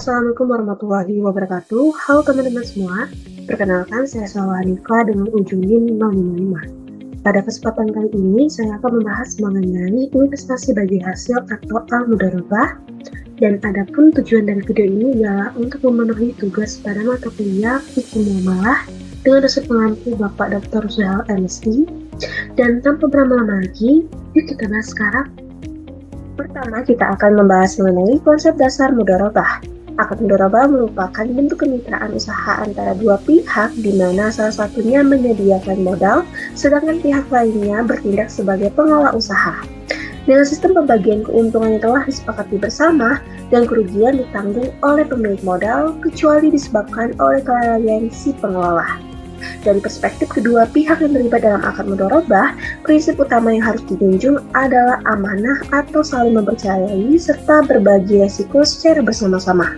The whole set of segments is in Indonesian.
Assalamualaikum warahmatullahi wabarakatuh. Halo teman-teman semua. Perkenalkan, saya Salwa Hanifa dengan ujung NIM 055. Pada kesempatan kali ini, saya akan membahas mengenai investasi bagi hasil atau al-mudharabah. Dan adapun tujuan dari video ini adalah untuk memenuhi tugas pada mata kuliah Fikih Muamalah dengan dosen pengampu Bapak Dr. Zuhail MSI. Dan tanpa berlama-lama lagi, yuk kita bahas sekarang. Pertama, kita akan membahas mengenai konsep dasar mudharabah. Akad mudharabah merupakan bentuk kemitraan usaha antara dua pihak di mana salah satunya menyediakan modal, sedangkan pihak lainnya bertindak sebagai pengelola usaha. Dengan sistem pembagian keuntungan yang telah disepakati bersama dan kerugian ditanggung oleh pemilik modal kecuali disebabkan oleh kelalaian si pengelola. Dari perspektif kedua pihak yang terlibat dalam akad mudharabah, prinsip utama yang harus dijunjung adalah amanah atau saling mempercayai serta berbagi resiko secara bersama-sama.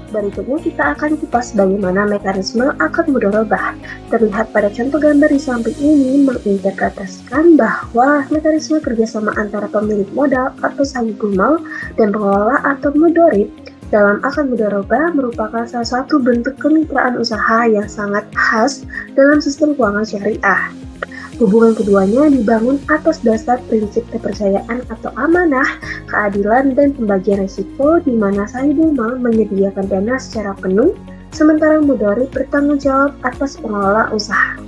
Berikutnya kita akan kupas bagaimana mekanisme akad mudharabah. Terlihat pada contoh gambar di samping ini menginterpretasikan bahwa mekanisme kerjasama antara pemilik modal atau sahibul mal dan pengelola atau mudharib dalam akad mudharabah merupakan salah satu bentuk kemitraan usaha yang sangat khas dalam sistem keuangan syariah. Hubungan keduanya dibangun atas dasar prinsip kepercayaan atau amanah, keadilan, dan pembagian risiko di mana sahibul mal menyediakan dana secara penuh, sementara mudharib bertanggung jawab atas pengelola usaha.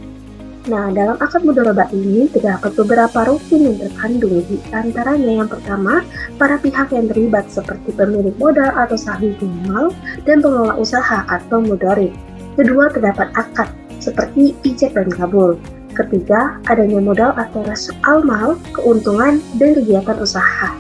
Nah, dalam akad mudharabah ini terdapat beberapa rukun yang terkandung, di antaranya yang pertama, para pihak yang terlibat seperti pemilik modal atau sahibul mal dan pengelola usaha atau mudharib. Kedua, terdapat akad seperti ijab dan kabul. Ketiga, adanya modal atau ras al-mal, keuntungan, dan kegiatan usaha.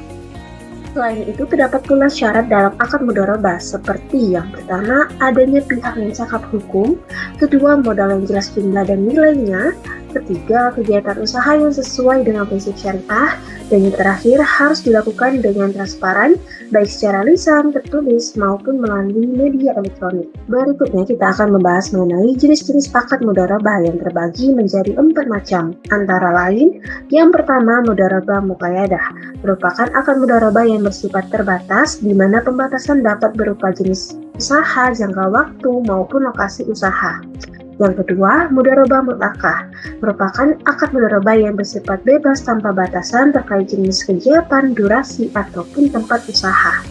Selain itu, terdapat pula syarat dalam akad mudharabah seperti yang pertama, adanya pihak yang cakap hukum, kedua, modal yang jelas jumlah dan nilainya, ketiga, kegiatan usaha yang sesuai dengan prinsip syariah, dan yang terakhir harus dilakukan dengan transparan, baik secara lisan, tertulis, maupun melalui media elektronik. Berikutnya kita akan membahas mengenai jenis-jenis akad mudharabah yang terbagi menjadi 4 macam. Antara lain, yang pertama, mudharabah muqayyadah, merupakan akad mudharabah yang bersifat terbatas, di mana pembatasan dapat berupa jenis usaha, jangka waktu, maupun lokasi usaha. Yang kedua, mudharabah mutlaqah, merupakan akad mudharabah yang bersifat bebas tanpa batasan terkait jenis kegiatan, durasi, ataupun tempat usaha.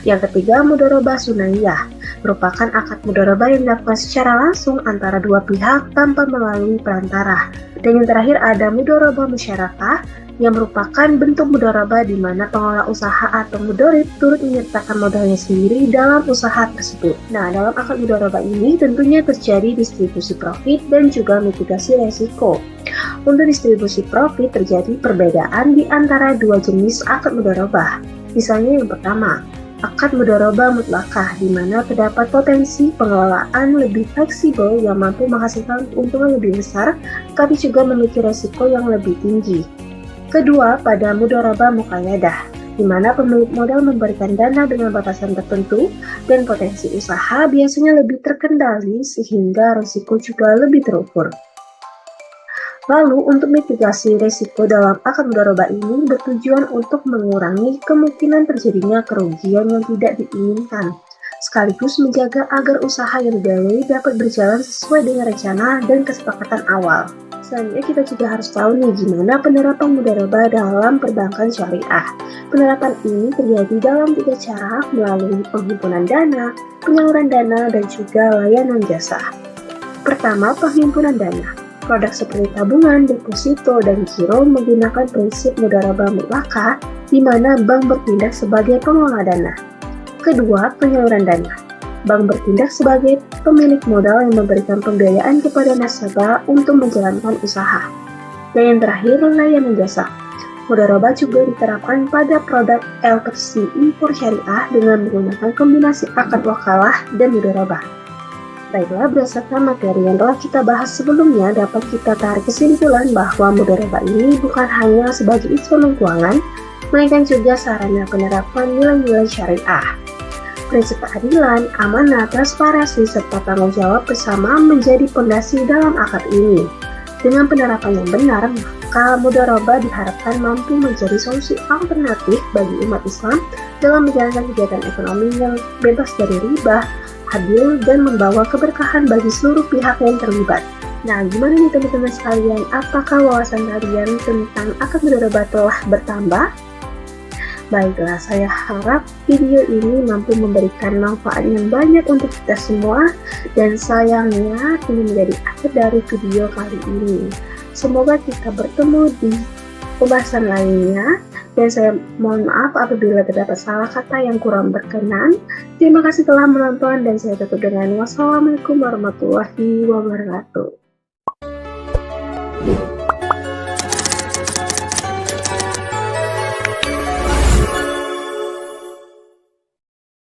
Yang ketiga, mudharabah sunaiyah, merupakan akad mudharabah yang dilakukan secara langsung antara dua pihak tanpa melalui perantara. Dan yang terakhir ada mudharabah musyarakah, yang merupakan bentuk mudharabah di mana pengelola usaha atau mudharib turut menyertakan modalnya sendiri dalam usaha tersebut. Nah, dalam akad mudharabah ini tentunya terjadi distribusi profit dan juga mitigasi resiko. Untuk distribusi profit terjadi perbedaan di antara dua jenis akad mudharabah. Misalnya yang pertama, akad mudharabah mutlaqah, di mana terdapat potensi pengelolaan lebih fleksibel yang mampu menghasilkan keuntungan lebih besar, tapi juga memiliki resiko yang lebih tinggi. Kedua, pada mudharabah muqayyadah, di mana pemilik modal memberikan dana dengan batasan tertentu dan potensi usaha biasanya lebih terkendali sehingga risiko juga lebih terukur. Lalu, untuk mitigasi risiko dalam akad mudharabah ini bertujuan untuk mengurangi kemungkinan terjadinya kerugian yang tidak diinginkan, sekaligus menjaga agar usaha yang dibiayai dapat berjalan sesuai dengan rencana dan kesepakatan awal. Selanjutnya kita juga harus tahu nih gimana penerapan mudharabah dalam perbankan syariah. Penerapan ini terjadi dalam 3 cara, melalui penghimpunan dana, penyaluran dana, dan juga layanan jasa. Pertama, penghimpunan dana. Produk seperti tabungan, deposito, dan giro menggunakan prinsip mudharabah mutlaqah, di mana bank bertindak sebagai pengelola dana. Kedua, penyaluran dana. Bank bertindak sebagai pemilik modal yang memberikan pembiayaan kepada nasabah untuk menjalankan usaha. Dan yang terakhir, layanan jasa. Mudharabah juga diterapkan pada produk LTC impor syariah dengan menggunakan kombinasi akad wakalah dan mudharabah. Baiklah, berdasarkan materi yang telah kita bahas sebelumnya, dapat kita tarik kesimpulan bahwa mudharabah ini bukan hanya sebagai instrumen keuangan, melainkan juga sarana penerapan nilai-nilai syariah. Prinsip keadilan, amanah, transparansi, serta tanggung jawab bersama menjadi pondasi dalam akad ini. Dengan penerapan yang benar, maka mudharabah diharapkan mampu menjadi solusi alternatif bagi umat Islam dalam menjalankan kegiatan ekonomi yang bebas dari riba, adil, dan membawa keberkahan bagi seluruh pihak yang terlibat. Nah, gimana nih teman-teman sekalian? Apakah wawasan kalian tentang akad mudharabah telah bertambah? Baiklah, saya harap video ini mampu memberikan manfaat yang banyak untuk kita semua, dan sayangnya ini menjadi akhir dari video kali ini. Semoga kita bertemu di pembahasan lainnya, dan saya mohon maaf apabila terdapat salah kata yang kurang berkenan. Terima kasih telah menonton, dan saya tutup dengan wassalamualaikum warahmatullahi wabarakatuh.